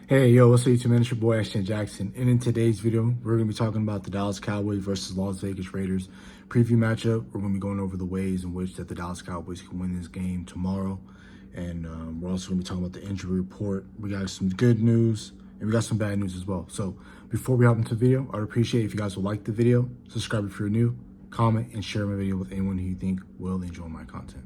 Hey, yo, what's up, YouTube, man? It's your boy, Ashton Jackson. And in today's video, we're going to be talking about the Dallas Cowboys versus Las Vegas Raiders preview matchup. We're going to be going over the ways in which that the Dallas Cowboys can win this game tomorrow. And we're also going to be talking about the injury report. We got some good news, and we got some bad news as well. So before we hop into the video, I'd appreciate if you guys would like the video, subscribe if you're new, comment, and share my video with anyone who you think will enjoy my content.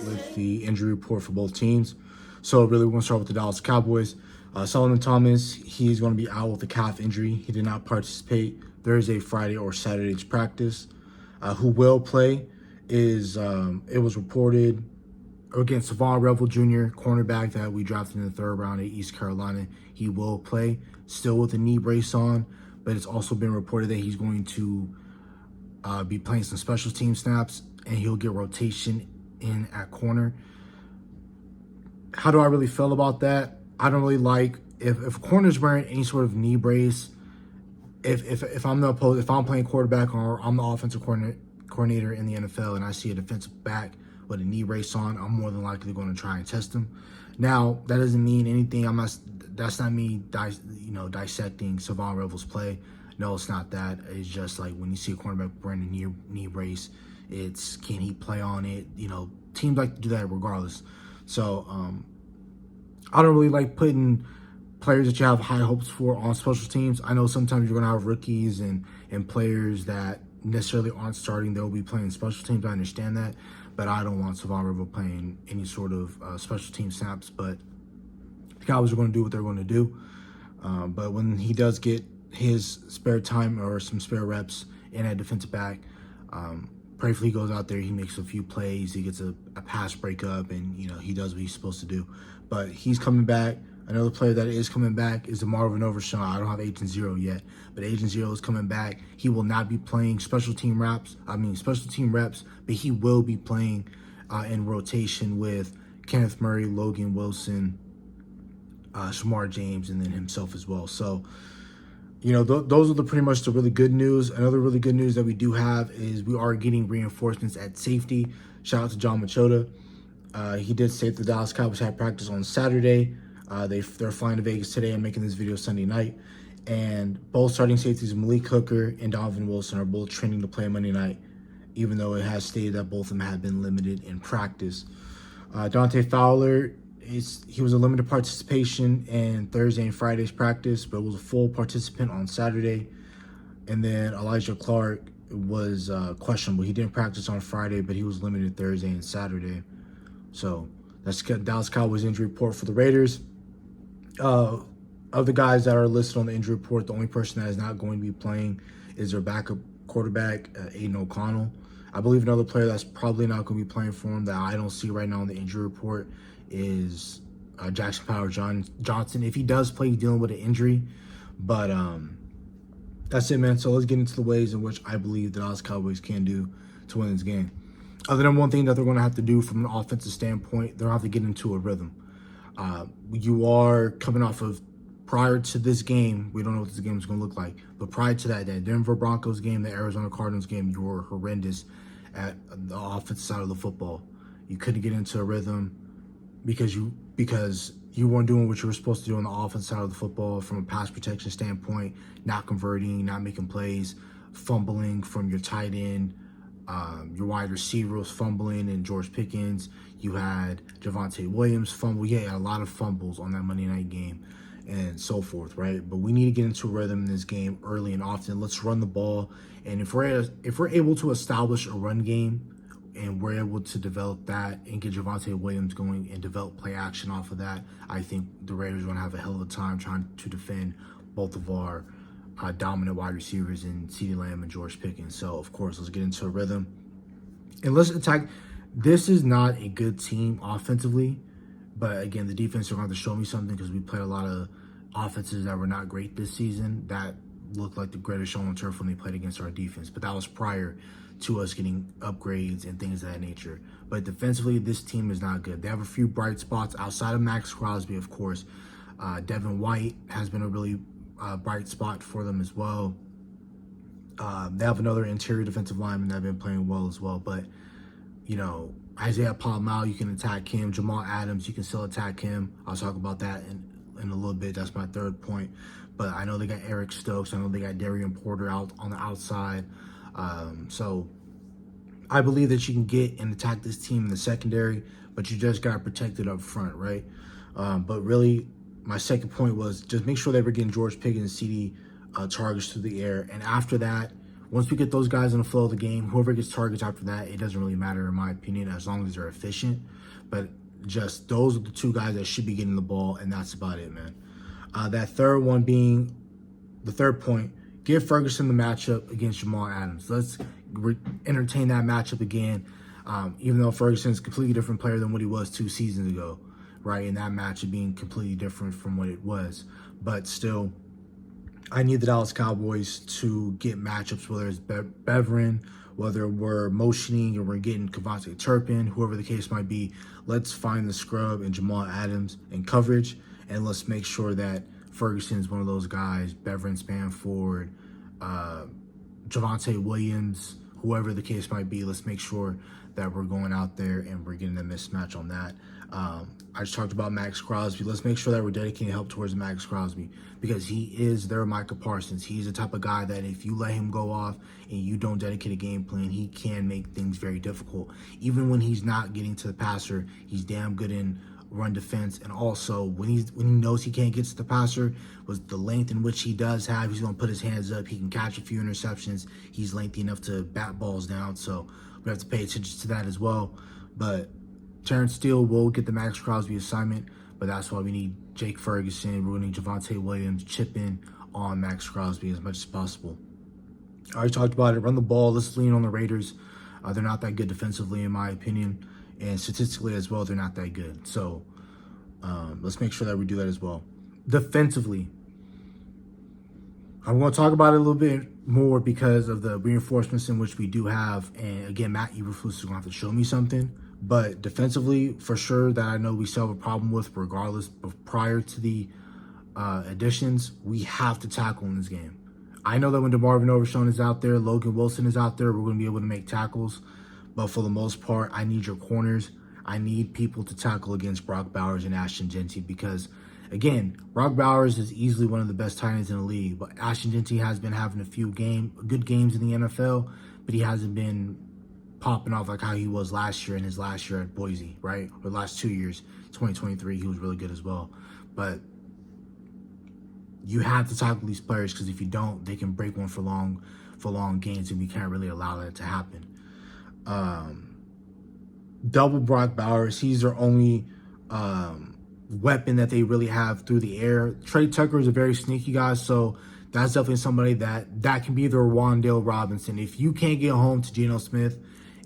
With the injury report for both teams. So really, we're going to start with the Dallas Cowboys. Solomon Thomas, he's going to be out with a calf injury. He did not participate Thursday, Friday, or Saturday's practice. Who will play is, it was reported against Savon Revel Jr., cornerback that we drafted in the third round at East Carolina. He will play, still with a knee brace on, but it's also been reported that he's going to be playing some special team snaps, and he'll get rotation in at corner. How do I really feel about that? I don't really like if a corner's wearing any sort of knee brace. If I'm playing quarterback or I'm the offensive coordinator in the NFL and I see a defensive back with a knee brace on, I'm more than likely going to try and test him. Now that doesn't mean anything. That's not me dissecting Savon Revel's play. No, it's not that. It's just like when you see a cornerback wearing a knee brace, it's can he play on it? Teams like to do that regardless. So I don't really like putting players that you have high hopes for on special teams. I know sometimes you're going to have rookies and players that necessarily aren't starting. They'll be playing special teams. I understand that. But I don't want Savon Revel playing any sort of special team snaps. But the Cowboys are going to do what they're going to do. But when he does get his spare time or some spare reps in at defensive back, prayerfully he goes out there, he makes a few plays, he gets a pass breakup, and he does what he's supposed to do. But he's coming back. Another player that is coming back is the Marvin Overshawn. I don't have Agent Zero yet, but Agent Zero is coming back. He will not be playing special team reps, but he will be playing in rotation with Kenneth Murray, Logan Wilson, Shamar James, and then himself as well. So those are pretty much the really good news. Another really good news that we do have is we are getting reinforcements at safety. Shout out to John Machota. He did say that the Dallas Cowboys had practice on Saturday. They're flying to Vegas today. I'm making this video Sunday night. And both starting safeties, Malik Hooker and Donovan Wilson, are both training to play Monday night, even though it has stated that both of them have been limited in practice. Dante Fowler, he was a limited participation in Thursday and Friday's practice, but was a full participant on Saturday. And then Elijah Clark was questionable. He didn't practice on Friday, but he was limited Thursday and Saturday. So that's Dallas Cowboys injury report for the Raiders. Of the guys that are listed on the injury report, the only person that is not going to be playing is their backup quarterback, Aiden O'Connell. I believe another player that's probably not going to be playing for him that I don't see right now on the injury report is Jackson Powers-Johnson. If he does play, he's dealing with an injury. But that's it, man. So let's get into the ways in which I believe the Dallas Cowboys can do to win this game. Other than one thing that they're going to have to do from an offensive standpoint, they're going to have to get into a rhythm. You are coming off of, prior to this game, we don't know what this game is going to look like, but prior to that Denver Broncos game, the Arizona Cardinals game, you were horrendous at the offensive side of the football. You couldn't get into a rhythm because you weren't doing what you were supposed to do on the offensive side of the football from a pass protection standpoint, not converting, not making plays, fumbling from your tight end. Your wide receiver was fumbling, and George Pickens. You had Javonte Williams fumble. Yeah, a lot of fumbles on that Monday night game and so forth, right? But we need to get into a rhythm in this game early and often. Let's run the ball. And if we're able to establish a run game and we're able to develop that and get Javonte Williams going and develop play action off of that, I think the Raiders are going to have a hell of a time trying to defend both of our dominant wide receivers in CeeDee Lamb and George Pickens. So, of course, let's get into a rhythm. And let's attack. This is not a good team offensively. But, again, the defense are going to have to show me something because we played a lot of offenses that were not great this season that looked like the greatest show on turf when they played against our defense. But that was prior to us getting upgrades and things of that nature. But defensively, this team is not good. They have a few bright spots outside of Max Crosby, of course. Devin White has been a really bright spot for them as well. They have another interior defensive lineman that's been playing well as well. But, Isaiah Palomar, you can attack him. Jamal Adams, you can still attack him. I'll talk about that in a little bit. That's my third point. But I know they got Eric Stokes. I know they got Darian Porter out on the outside. So I believe that you can get and attack this team in the secondary, but you just got to protect it up front, right? But really, my second point was just make sure that we're getting George Pickens and CD targets through the air. And after that, once we get those guys in the flow of the game, whoever gets targets after that, it doesn't really matter in my opinion, as long as they're efficient. But just those are the two guys that should be getting the ball, and that's about it, man. That third one being the third point, give Ferguson the matchup against Jamal Adams. Let's entertain that matchup again, even though Ferguson's a completely different player than what he was 2 seasons ago, right? And that matchup being completely different from what it was. But still, I need the Dallas Cowboys to get matchups, whether it's Beveren, whether we're motioning or we're getting Kavontae Turpin, whoever the case might be. Let's find the scrub and Jamal Adams in coverage, and let's make sure that Ferguson's one of those guys, Beveren, Spanford, Javonte Williams, whoever the case might be. Let's make sure that we're going out there and we're getting a mismatch on that. I just talked about Max Crosby. Let's make sure that we're dedicating help towards Max Crosby, because he is their Micah Parsons. He's the type of guy that if you let him go off and you don't dedicate a game plan, he can make things very difficult. Even when he's not getting to the passer, he's damn good in run defense. And also when he knows he can't get to the passer, with the length in which he does have, he's going to put his hands up. He can catch a few interceptions. He's lengthy enough to bat balls down. So we have to pay attention to that as well. But Terrence Steele will get the Max Crosby assignment, but that's why we need Jake Ferguson. We're going to need Javonte Williams chip in on Max Crosby as much as possible. I already talked about it. Run the ball. Let's lean on the Raiders. They're not that good defensively, in my opinion. And statistically as well, they're not that good. So let's make sure that we do that as well. Defensively, I'm going to talk about it a little bit more because of the reinforcements in which we do have. And again, Matt Eberflus is going to have to show me something. But defensively, for sure, that I know we still have a problem with, regardless of prior to the additions, we have to tackle in this game. I know that when DeMarvin Overshown is out there, Logan Wilson is out there, we're going to be able to make tackles. But for the most part, I need your corners. I need people to tackle against Brock Bowers and Ashton Jeanty, because, again, Brock Bowers is easily one of the best tight ends in the league. But Ashton Jeanty has been having a few good games in the NFL, but he hasn't been popping off like how he was last year in his last year at Boise, right? Or the last 2 years, 2023, he was really good as well. But you have to tackle these players, because if you don't, they can break one for long gains, and we can't really allow that to happen. Double Brock Bowers, he's their only weapon that they really have through the air. Trey Tucker is a very sneaky guy, so that's definitely somebody that can be their Wan'Dale Robinson. If you can't get home to Geno Smith,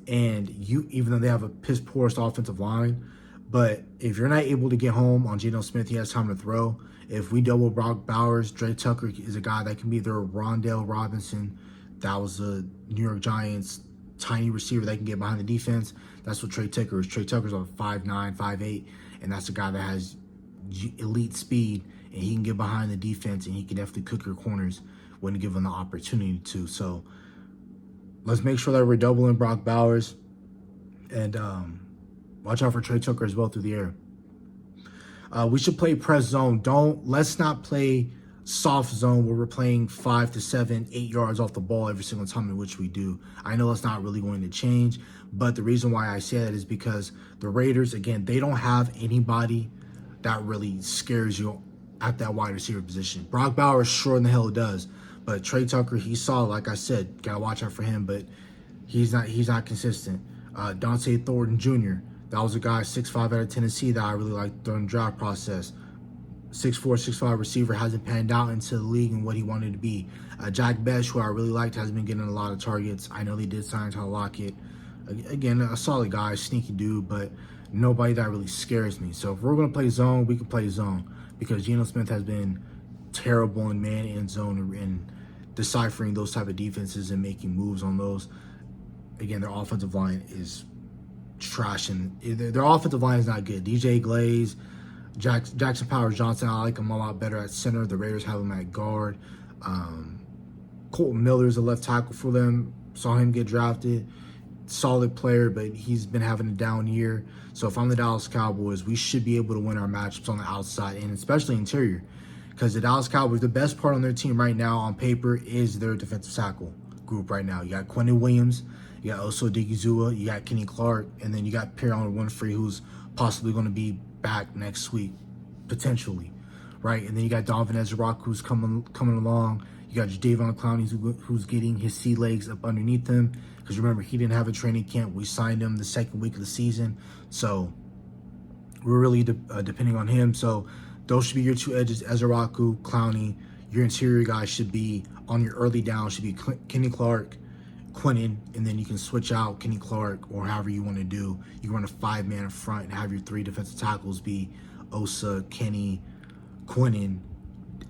and even though they have a piss poorest offensive line, but if you're not able to get home on Geno Smith, he has time to throw. If we double Brock Bowers, Trey Tucker is a guy that can be their Wan'Dale Robinson. That was the New York Giants' tiny receiver that can get behind the defense. That's what Trey Tucker is. Trey Tucker's on 5'9", 5'8", and that's a guy that has elite speed, and he can get behind the defense, and he can definitely cook your corners when given the opportunity to. So let's make sure that we're doubling Brock Bowers, and watch out for Trey Tucker as well through the air. We should play press zone. Let's not play soft zone where we're playing 5 to 7, 8 yards off the ball every single time, in which we do. I know it's not really going to change, but the reason why I say that is because the Raiders, again, they don't have anybody that really scares you at that wide receiver position. Brock Bowers, sure in the hell does, but Trey Tucker, he's solid. Like I said, gotta watch out for him, but he's not consistent. Dante Thornton Jr., that was a guy 6'5" out of Tennessee that I really liked during the draft process. 6'4", 6'5" receiver, hasn't panned out into the league and what he wanted to be. Jack Bech, who I really liked, has been getting a lot of targets. I know they did sign Tyler Lockett. Again, a solid guy, sneaky dude, but nobody that really scares me. So if we're going to play zone, we can play zone, because Geno Smith has been terrible in man and zone and deciphering those type of defenses and making moves on those. Again, their offensive line is trash, and their offensive line is not good. DJ Glaze, Jackson Powers Johnson, I like him a lot better at center. The Raiders have him at guard. Colton Miller's a left tackle for them. Saw him get drafted. Solid player, but he's been having a down year. So if I'm the Dallas Cowboys, we should be able to win our matchups on the outside and especially interior. Because the Dallas Cowboys, the best part on their team right now on paper is their defensive tackle group right now. You got Quentin Williams, you got Oso Digizua, you got Kenny Clark, and then you got Pierre-Henri Winfrey, who's possibly going to be back next week, potentially, right? And then you got Donovan Ezra-Rock, who's coming along. You got Jadeveon Clowney, who's getting his sea legs up underneath him. Because remember, he didn't have a training camp. We signed him the second week of the season. So we're really depending on him. So those should be your two edges, Ezra-Raku, Clowney. Your interior guys should be, on your early down, should be Kenny Clark, Quinnen, and then you can switch out Kenny Clark or however you want to do. You can run a 5-man in front and have your 3 defensive tackles be Osa, Kenny, Quinnen,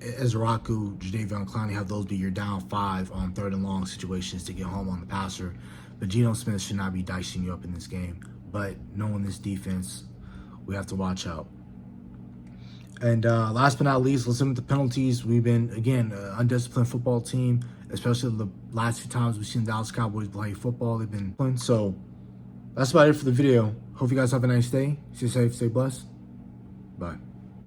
Ezra-Raku, Jadeveon Clowney. Have those be your down 5 on 3rd and long situations to get home on the passer. But Geno Smith should not be dicing you up in this game. But knowing this defense, we have to watch out. And last but not least, let's limit the penalties. We've been, again, an undisciplined football team, especially the last few times we've seen the Dallas Cowboys play football. They've been playing. So that's about it for the video. Hope you guys have a nice day. Stay safe, stay blessed. Bye.